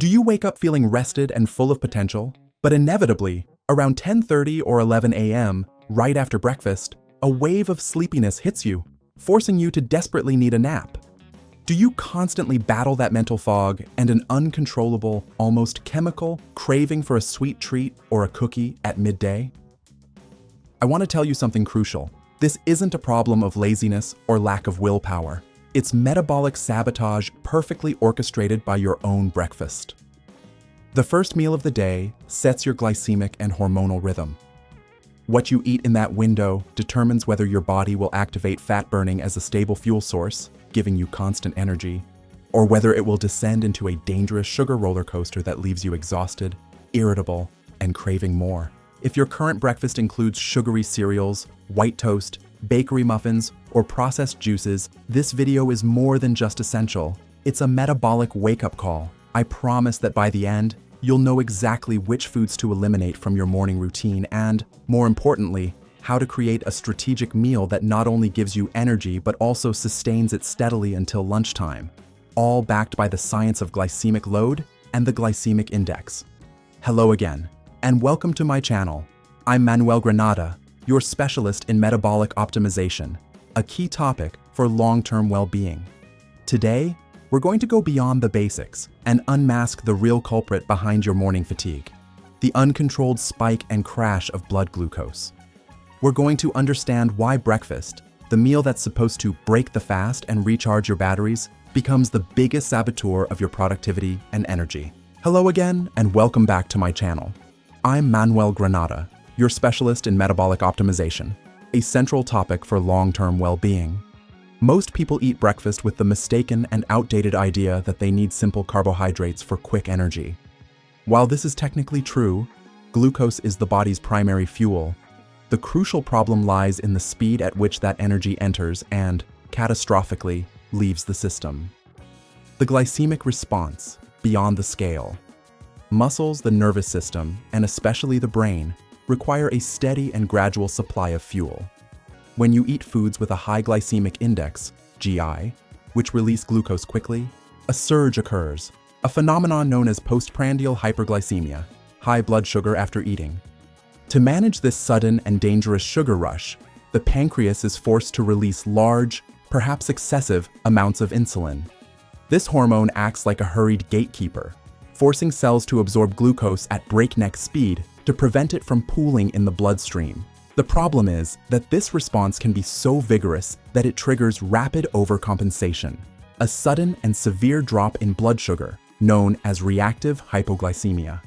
Do you wake up feeling rested and full of potential, but inevitably, around 10:30 or 11 a.m., right after breakfast, a wave of sleepiness hits you, forcing you to desperately need a nap? Do you constantly battle that mental fog and an uncontrollable, almost chemical, craving for a sweet treat or a cookie at midday? I want to tell you something crucial. This isn't a problem of laziness or lack of willpower. It's metabolic sabotage perfectly orchestrated by your own breakfast. The first meal of the day sets your glycemic and hormonal rhythm. What you eat in that window determines whether your body will activate fat burning as a stable fuel source, giving you constant energy, or whether it will descend into a dangerous sugar roller coaster that leaves you exhausted, irritable, and craving more. If your current breakfast includes sugary cereals, white toast, bakery muffins, or processed juices, this video is more than just essential. It's a metabolic wake-up call. I promise that by the end, you'll know exactly which foods to eliminate from your morning routine and, more importantly, how to create a strategic meal that not only gives you energy but also sustains it steadily until lunchtime, all backed by the science of glycemic load and the glycemic index. Hello again, and welcome to my channel. I'm Manuel Granada, your specialist in metabolic optimization, a key topic for long-term well-being. Today, we're going to go beyond the basics and unmask the real culprit behind your morning fatigue, the uncontrolled spike and crash of blood glucose. We're going to understand why breakfast, the meal that's supposed to break the fast and recharge your batteries, becomes the biggest saboteur of your productivity and energy. Hello again, and welcome back to my channel. I'm Manuel Granada, your specialist in metabolic optimization, a central topic for long-term well-being. Most people eat breakfast with the mistaken and outdated idea that they need simple carbohydrates for quick energy. While this is technically true, glucose is the body's primary fuel. The crucial problem lies in the speed at which that energy enters and, catastrophically, leaves the system. The glycemic response, beyond the scale. Muscles, the nervous system, and especially the brain, require a steady and gradual supply of fuel. When you eat foods with a high glycemic index, GI, which release glucose quickly, a surge occurs, a phenomenon known as postprandial hyperglycemia, high blood sugar after eating. To manage this sudden and dangerous sugar rush, the pancreas is forced to release large, perhaps excessive, amounts of insulin. This hormone acts like a hurried gatekeeper, forcing cells to absorb glucose at breakneck speed to prevent it from pooling in the bloodstream. The problem is that this response can be so vigorous that it triggers rapid overcompensation, a sudden and severe drop in blood sugar, known as reactive hypoglycemia.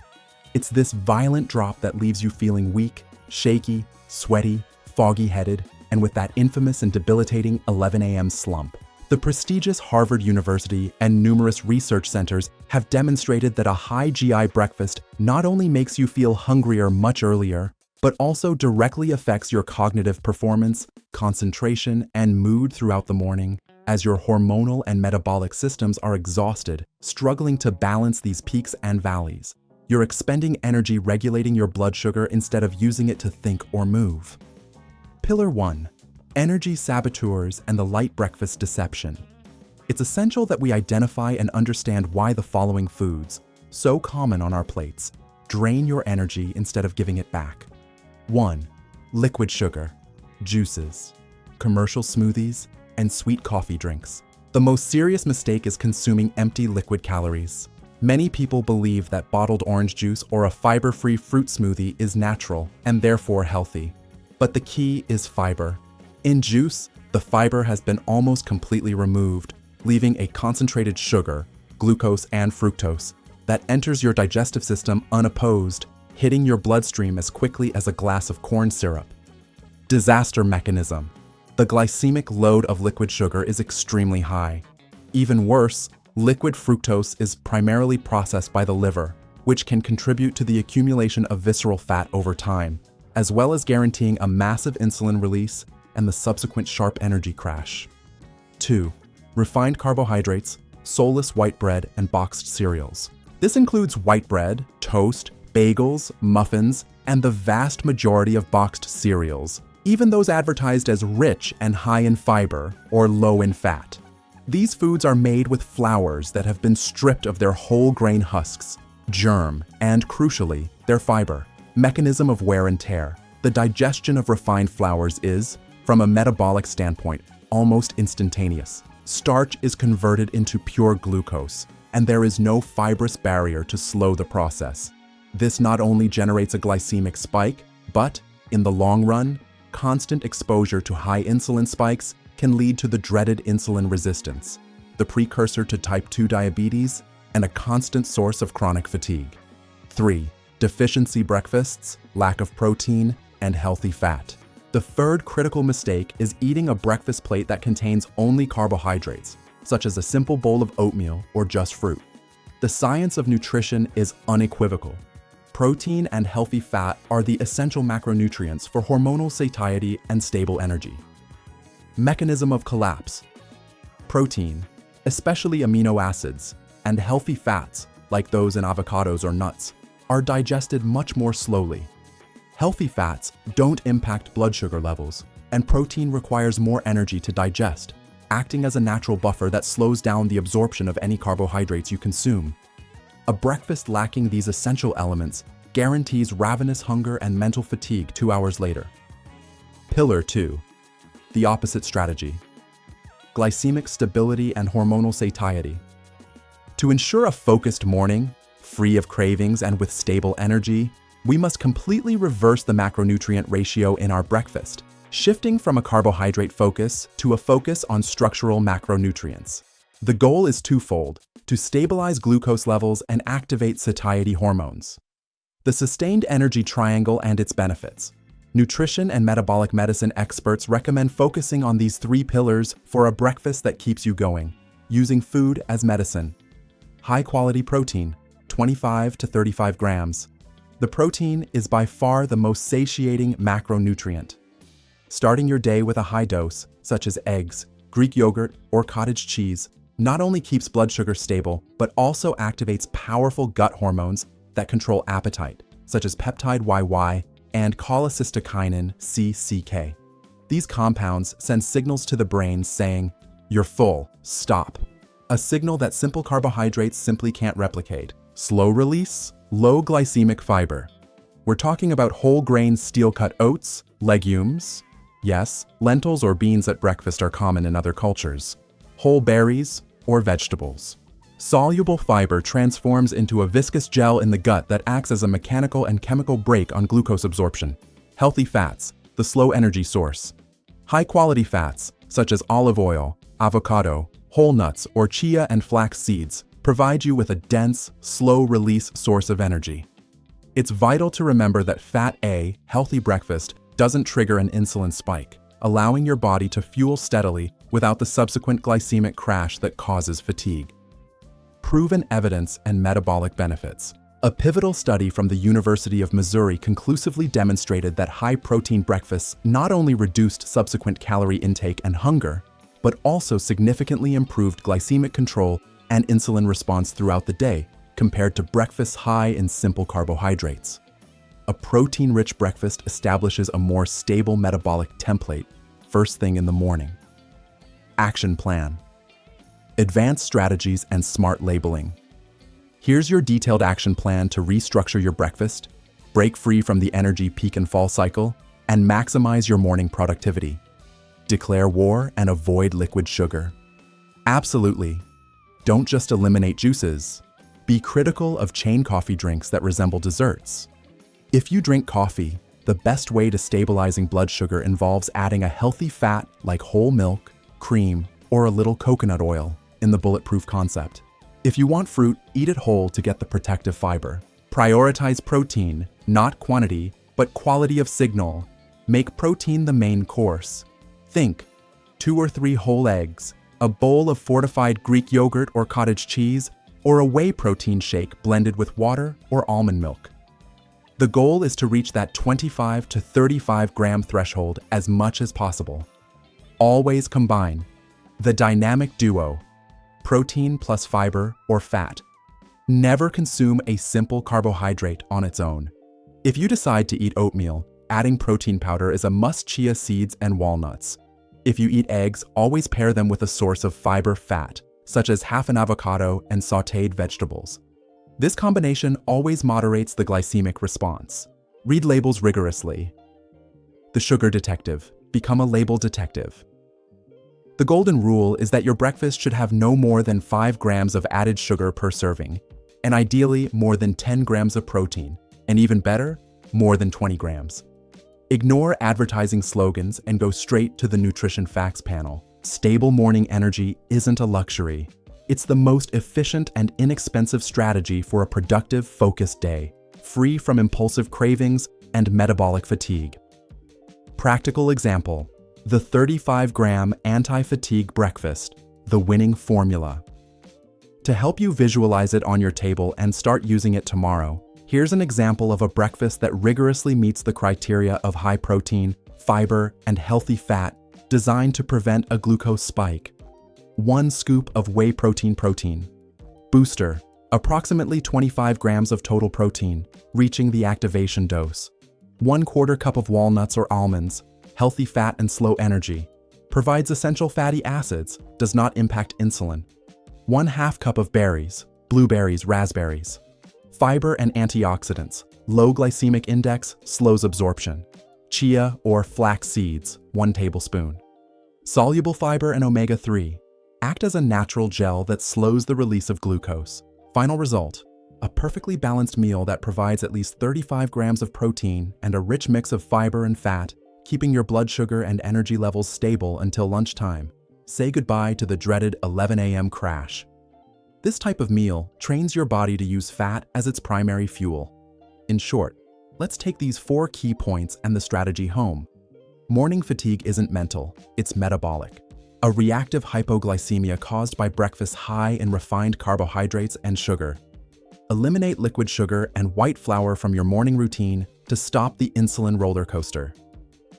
It's this violent drop that leaves you feeling weak, shaky, sweaty, foggy-headed, and with that infamous and debilitating 11 a.m. slump. The prestigious Harvard University and numerous research centers have demonstrated that a high GI breakfast not only makes you feel hungrier much earlier, but also directly affects your cognitive performance, concentration, and mood throughout the morning, as your hormonal and metabolic systems are exhausted, struggling to balance these peaks and valleys. You're expending energy regulating your blood sugar instead of using it to think or move. Pillar 1. Energy saboteurs and the light breakfast deception. It's essential that we identify and understand why the following foods, so common on our plates, drain your energy instead of giving it back. 1. Liquid sugar, juices, commercial smoothies, and sweet coffee drinks. The most serious mistake is consuming empty liquid calories. Many people believe that bottled orange juice or a fiber-free fruit smoothie is natural and therefore healthy. But the key is fiber. In juice, the fiber has been almost completely removed, leaving a concentrated sugar, glucose and fructose, that enters your digestive system unopposed, hitting your bloodstream as quickly as a glass of corn syrup. Disaster mechanism. The glycemic load of liquid sugar is extremely high. Even worse, liquid fructose is primarily processed by the liver, which can contribute to the accumulation of visceral fat over time, as well as guaranteeing a massive insulin release and the subsequent sharp energy crash. 2. Refined carbohydrates, soulless white bread, and boxed cereals. This includes white bread, toast, bagels, muffins, and the vast majority of boxed cereals, even those advertised as rich and high in fiber or low in fat. These foods are made with flours that have been stripped of their whole grain husks, germ, and crucially, their fiber. Mechanism of wear and tear. The digestion of refined flours is, from a metabolic standpoint, almost instantaneous. Starch is converted into pure glucose, and there is no fibrous barrier to slow the process. This not only generates a glycemic spike, but, in the long run, constant exposure to high insulin spikes can lead to the dreaded insulin resistance, the precursor to type 2 diabetes and a constant source of chronic fatigue. 3. Deficiency breakfasts, lack of protein, and healthy fat. The third critical mistake is eating a breakfast plate that contains only carbohydrates, such as a simple bowl of oatmeal or just fruit. The science of nutrition is unequivocal. Protein and healthy fat are the essential macronutrients for hormonal satiety and stable energy. Mechanism of collapse. Protein, especially amino acids, and healthy fats, like those in avocados or nuts, are digested much more slowly. Healthy fats don't impact blood sugar levels, and protein requires more energy to digest, acting as a natural buffer that slows down the absorption of any carbohydrates you consume. A breakfast lacking these essential elements guarantees ravenous hunger and mental fatigue 2 hours later. Pillar 2. The opposite strategy. Glycemic stability and hormonal satiety. To ensure a focused morning, free of cravings and with stable energy, we must completely reverse the macronutrient ratio in our breakfast, shifting from a carbohydrate focus to a focus on structural macronutrients. The goal is twofold: to stabilize glucose levels and activate satiety hormones. The sustained energy triangle and its benefits. Nutrition and metabolic medicine experts recommend focusing on these 3 pillars for a breakfast that keeps you going, using food as medicine. High-quality protein, 25 to 35 grams. The protein is by far the most satiating macronutrient. Starting your day with a high dose, such as eggs, Greek yogurt, or cottage cheese, not only keeps blood sugar stable, but also activates powerful gut hormones that control appetite, such as peptide YY and cholecystokinin CCK. These compounds send signals to the brain saying, "You're full, stop." A signal that simple carbohydrates simply can't replicate. Slow release, low glycemic fiber. We're talking about whole grain steel-cut oats, legumes. Yes, lentils or beans at breakfast are common in other cultures. Whole berries or vegetables. Soluble fiber transforms into a viscous gel in the gut that acts as a mechanical and chemical brake on glucose absorption. Healthy fats, the slow energy source. High-quality fats, such as olive oil, avocado, whole nuts, or chia and flax seeds, provide you with a dense, slow-release source of energy. It's vital to remember that Fat A, healthy breakfast, doesn't trigger an insulin spike, allowing your body to fuel steadily without the subsequent glycemic crash that causes fatigue. Proven evidence and metabolic benefits. A pivotal study from the University of Missouri conclusively demonstrated that high-protein breakfasts not only reduced subsequent calorie intake and hunger, but also significantly improved glycemic control and insulin response throughout the day, compared to breakfasts high in simple carbohydrates. A protein-rich breakfast establishes a more stable metabolic template first thing in the morning. Action plan. Advanced strategies and smart labeling. Here's your detailed action plan to restructure your breakfast, break free from the energy peak and fall cycle, and maximize your morning productivity. Declare war and avoid liquid sugar. Absolutely. Don't just eliminate juices. Be critical of chain coffee drinks that resemble desserts. If you drink coffee, the best way to stabilizing blood sugar involves adding a healthy fat like whole milk, cream, or a little coconut oil in the bulletproof concept. If you want fruit, eat it whole to get the protective fiber. Prioritize protein, not quantity, but quality of signal. Make protein the main course. Think 2 or 3 whole eggs, a bowl of fortified Greek yogurt or cottage cheese, or a whey protein shake blended with water or almond milk. The goal is to reach that 25 to 35 gram threshold as much as possible. Always combine the dynamic duo, protein plus fiber or fat. Never consume a simple carbohydrate on its own. If you decide to eat oatmeal, adding protein powder is a must. Chia seeds and walnuts. If you eat eggs, always pair them with a source of fiber fat, such as half an avocado and sautéed vegetables. This combination always moderates the glycemic response. Read labels rigorously. The sugar detective. Become a label detective. The golden rule is that your breakfast should have no more than 5 grams of added sugar per serving, and ideally more than 10 grams of protein, and even better, more than 20 grams. Ignore advertising slogans and go straight to the nutrition facts panel. Stable morning energy isn't a luxury. It's the most efficient and inexpensive strategy for a productive, focused day, free from impulsive cravings and metabolic fatigue. Practical example: the 35-gram anti-fatigue breakfast, the winning formula. To help you visualize it on your table and start using it tomorrow, here's an example of a breakfast that rigorously meets the criteria of high protein, fiber, and healthy fat, designed to prevent a glucose spike. 1 scoop of whey protein. Booster, approximately 25 grams of total protein, reaching the activation dose. 1/4 cup of walnuts or almonds, healthy fat and slow energy. Provides essential fatty acids, does not impact insulin. 1/2 cup of berries, blueberries, raspberries. Fiber and antioxidants, low glycemic index, slows absorption. Chia or flax seeds, 1 tablespoon. Soluble fiber and omega-3. Act as a natural gel that slows the release of glucose. Final result: a perfectly balanced meal that provides at least 35 grams of protein and a rich mix of fiber and fat, keeping your blood sugar and energy levels stable until lunchtime. Say goodbye to the dreaded 11 a.m. crash. This type of meal trains your body to use fat as its primary fuel. In short, let's take these 4 key points and the strategy home. Morning fatigue isn't mental, it's metabolic. A reactive hypoglycemia caused by breakfast high in refined carbohydrates and sugar. Eliminate liquid sugar and white flour from your morning routine to stop the insulin roller coaster.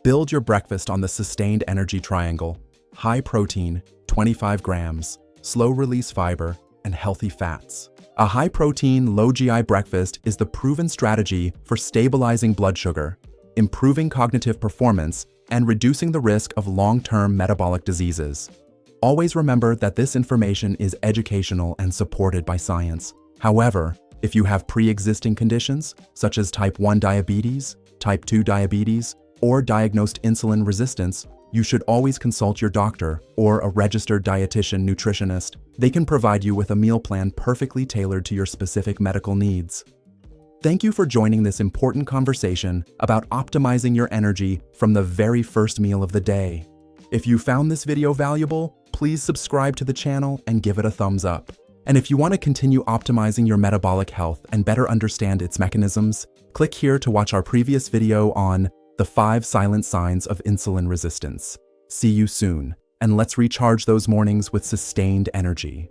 Build your breakfast on the sustained energy triangle: high protein, 25 grams, slow release fiber, and healthy fats. A high-protein, low-GI breakfast is the proven strategy for stabilizing blood sugar, improving cognitive performance, and reducing the risk of long-term metabolic diseases. Always remember that this information is educational and supported by science. However, if you have pre-existing conditions, such as type 1 diabetes, type 2 diabetes, or diagnosed insulin resistance, you should always consult your doctor or a registered dietitian nutritionist. They can provide you with a meal plan perfectly tailored to your specific medical needs. Thank you for joining this important conversation about optimizing your energy from the very first meal of the day. If you found this video valuable, please subscribe to the channel and give it a thumbs up. And if you want to continue optimizing your metabolic health and better understand its mechanisms, click here to watch our previous video on the 5 silent signs of insulin resistance. See you soon, and let's recharge those mornings with sustained energy.